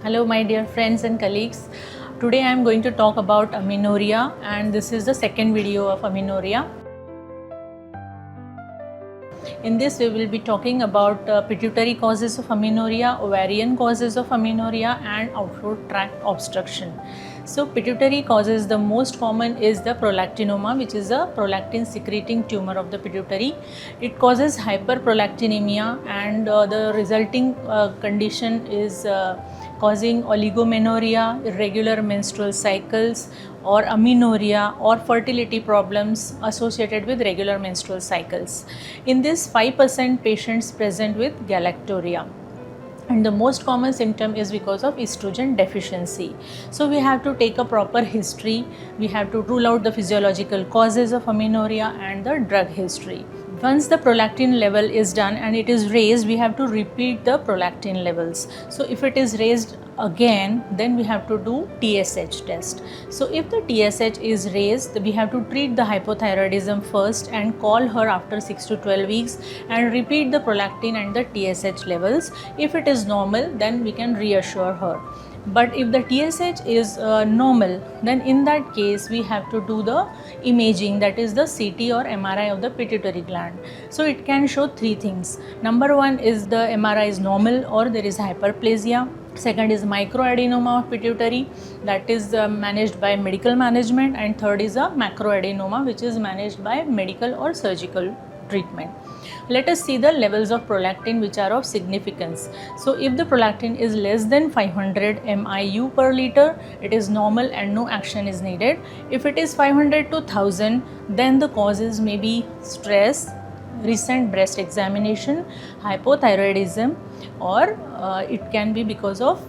Hello my dear friends and colleagues. Today I am going to talk about amenorrhea, and this is the second video of amenorrhea. In this we will be talking about pituitary causes of amenorrhea, ovarian causes of amenorrhea and outflow tract obstruction. So pituitary causes, the most common is the prolactinoma, which is a prolactin secreting tumor of the pituitary. It causes hyperprolactinemia, and the resulting condition is causing oligomenorrhea, irregular menstrual cycles, or amenorrhea, or fertility problems associated with regular menstrual cycles. In this, 5% patients present with galactorrhea. And the most common symptom is because of estrogen deficiency. So we have to take a proper history, we have to rule out the physiological causes of amenorrhea and the drug history. Once the prolactin level is done and it is raised, we have to repeat the prolactin levels. So if it is raised again, then we have to do TSH test. So if the TSH is raised, we have to treat the hypothyroidism first and call her after 6 to 12 weeks and repeat the prolactin and the TSH levels. If it is normal, then we can reassure her. But if the TSH is normal, then in that case we have to do the imaging, that is the CT or MRI of the pituitary gland. So it can show three things. Number one is the MRI is normal or there is hyperplasia. Second is microadenoma of pituitary, that is managed by medical management, and third is a macroadenoma, which is managed by medical or surgical treatment. Let us see the levels of prolactin which are of significance. So if the prolactin is less than 500 MIU per liter, it is normal and no action is needed. If it is 500 to 1000, then the causes may be stress, recent breast examination, hypothyroidism, or it can be because of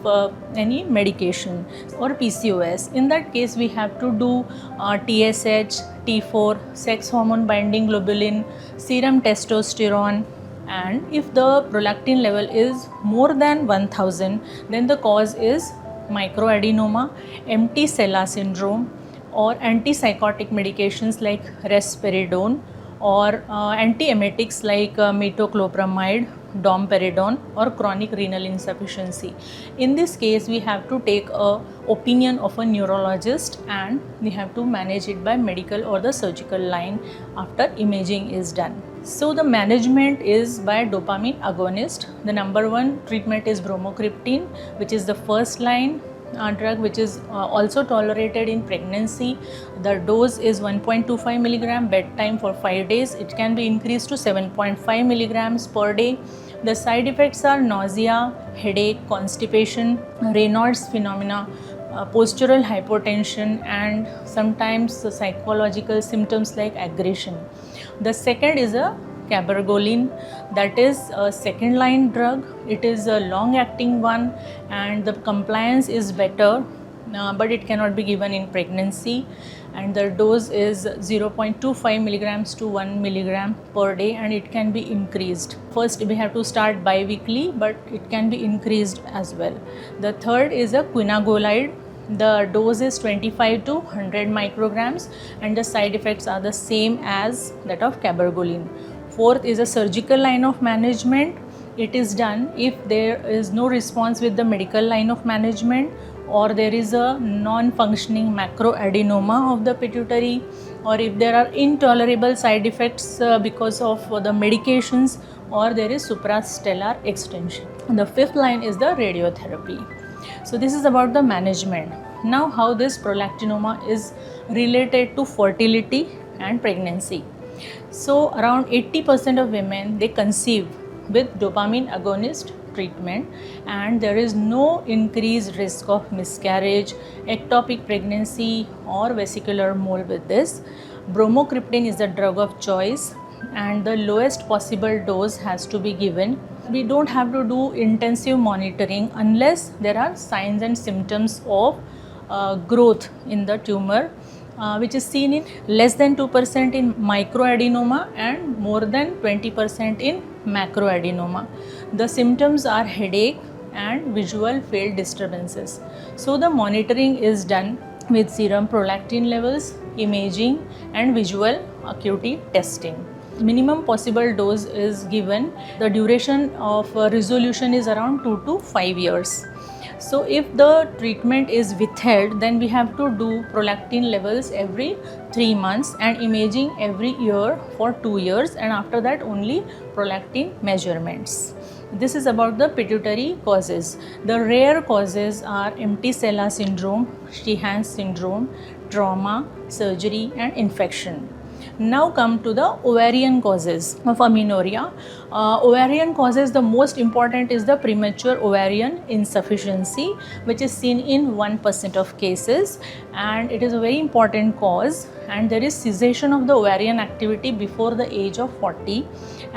any medication or PCOS. In that case, we have to do TSH, T4, sex hormone binding globulin, serum testosterone, and if the prolactin level is more than 1000, then the cause is microadenoma, empty sella syndrome, or antipsychotic medications like risperidone, or antiemetics like metoclopramide, domperidone, or chronic renal insufficiency. In this case, we have to take a opinion of a neurologist and we have to manage it by medical or the surgical line after imaging is done. So the management is by dopamine agonist. The number one treatment is bromocriptine, which is the first line drug, which is also tolerated in pregnancy. The dose is 1.25 milligram, bedtime for 5 days. It can be increased to 7.5 milligrams per day. The side effects are nausea, headache, constipation, Raynaud's phenomena, postural hypotension, and sometimes psychological symptoms like aggression. The second is a cabergoline, that is a second line drug. It is a long acting one and the compliance is better, but it cannot be given in pregnancy, and the dose is 0.25 milligrams to 1 milligram per day, and it can be increased. First we have to start bi-weekly, but it can be increased as well. The third is a quinagolide. The dose is 25 to 100 micrograms and the side effects are the same as that of cabergoline. Fourth is a surgical line of management. It is done if there is no response with the medical line of management, or there is a non-functioning macroadenoma of the pituitary, or if there are intolerable side effects because of the medications, or there is suprastellar extension. And the fifth line is the radiotherapy. So this is about the management. Now how this prolactinoma is related to fertility and pregnancy. So around 80% of women, they conceive with dopamine agonist treatment, and there is no increased risk of miscarriage, ectopic pregnancy, or vesicular mole with this. Bromocriptine is the drug of choice and the lowest possible dose has to be given. We don't have to do intensive monitoring unless there are signs and symptoms of growth in the tumor, which is seen in less than 2% in microadenoma and more than 20% in macroadenoma. The symptoms are headache and visual field disturbances. So the monitoring is done with serum prolactin levels, imaging, and visual acuity testing. Minimum possible dose is given. The duration of resolution is around 2 to 5 years. So if the treatment is withheld, then we have to do prolactin levels every 3 months and imaging every year for 2 years, and after that only prolactin measurements. This is about the pituitary causes. The rare causes are empty sella syndrome, Sheehan syndrome, trauma, surgery and infection. Now come to the ovarian causes of amenorrhea. Ovarian causes, the most important is the premature ovarian insufficiency, which is seen in 1% of cases, and it is a very important cause, and there is cessation of the ovarian activity before the age of 40,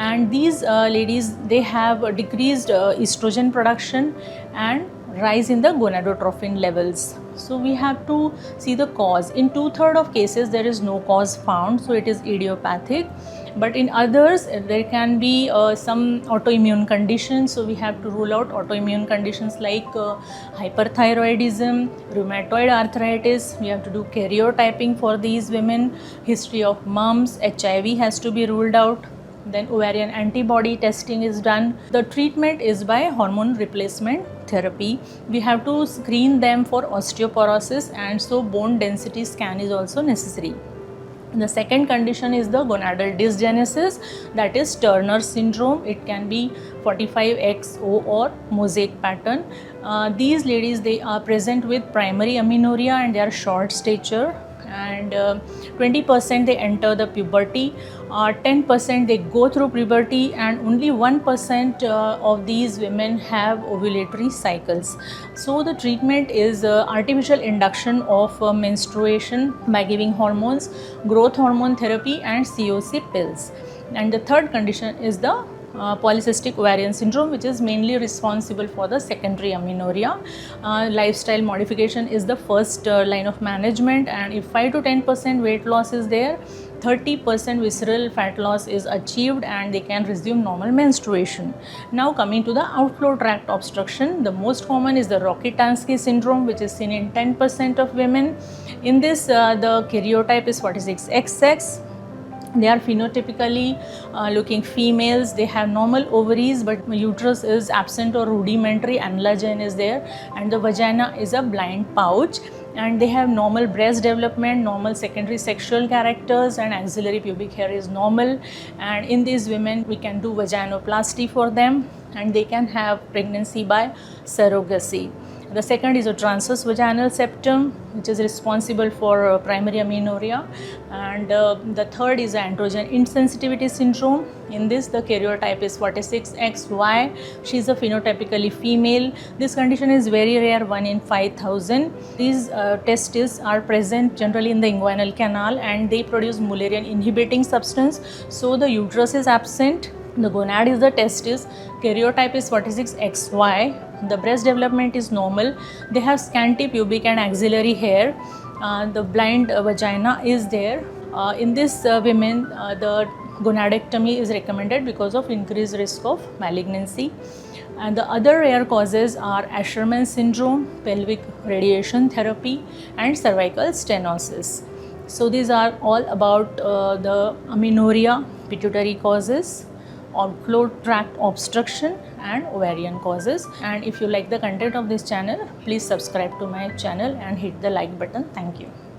and these ladies, they have a decreased estrogen production and rise in the gonadotrophin levels. So we have to see the cause. In 2/3 of cases there is no cause found, so it is idiopathic, but in others there can be some autoimmune conditions, so we have to rule out autoimmune conditions like hyperthyroidism, rheumatoid arthritis. We have to do karyotyping for these women, history of mumps, HIV has to be ruled out. Then ovarian antibody testing is done. The treatment is by hormone replacement therapy. We have to screen them for osteoporosis, and so bone density scan is also necessary. The second condition is the gonadal dysgenesis, that is Turner syndrome. It can be 45XO or mosaic pattern. These ladies, they are present with primary amenorrhea and they are short stature, and 20% they enter the puberty, 10% they go through puberty, and only 1% of these women have ovulatory cycles. So the treatment is artificial induction of menstruation by giving hormones, growth hormone therapy and COC pills. And the third condition is the polycystic ovarian syndrome, which is mainly responsible for the secondary amenorrhea. Lifestyle modification is the first line of management, and if 5 to 10% weight loss is there, 30% visceral fat loss is achieved, and they can resume normal menstruation. Now coming to the outflow tract obstruction, the most common is the Rokitansky syndrome, which is seen in 10% of women. In this, the karyotype is 46XX. They are phenotypically looking females. They have normal ovaries, but uterus is absent or rudimentary, annula gene is there, and the vagina is a blind pouch, and they have normal breast development, normal secondary sexual characters, and axillary pubic hair is normal. And in these women we can do vaginoplasty for them, and they can have pregnancy by surrogacy. The second is a transverse vaginal septum, which is responsible for primary amenorrhea, and the third is androgen insensitivity syndrome. In this, the karyotype is 46XY. She is a phenotypically female. This condition is very rare, 1 in 5,000. These testes are present generally in the inguinal canal, and they produce Mullerian inhibiting substance, so the uterus is absent. The gonad is the testis, karyotype is 46XY, the breast development is normal, they have scanty pubic and axillary hair, the blind vagina is there. In this women, the gonadectomy is recommended because of increased risk of malignancy. And the other rare causes are Asherman syndrome, pelvic radiation therapy, and cervical stenosis. So these are all about the amenorrhea, pituitary causes, outflow tract obstruction and ovarian causes. And if you like the content of this channel, please subscribe to my channel and hit the like button. Thank you.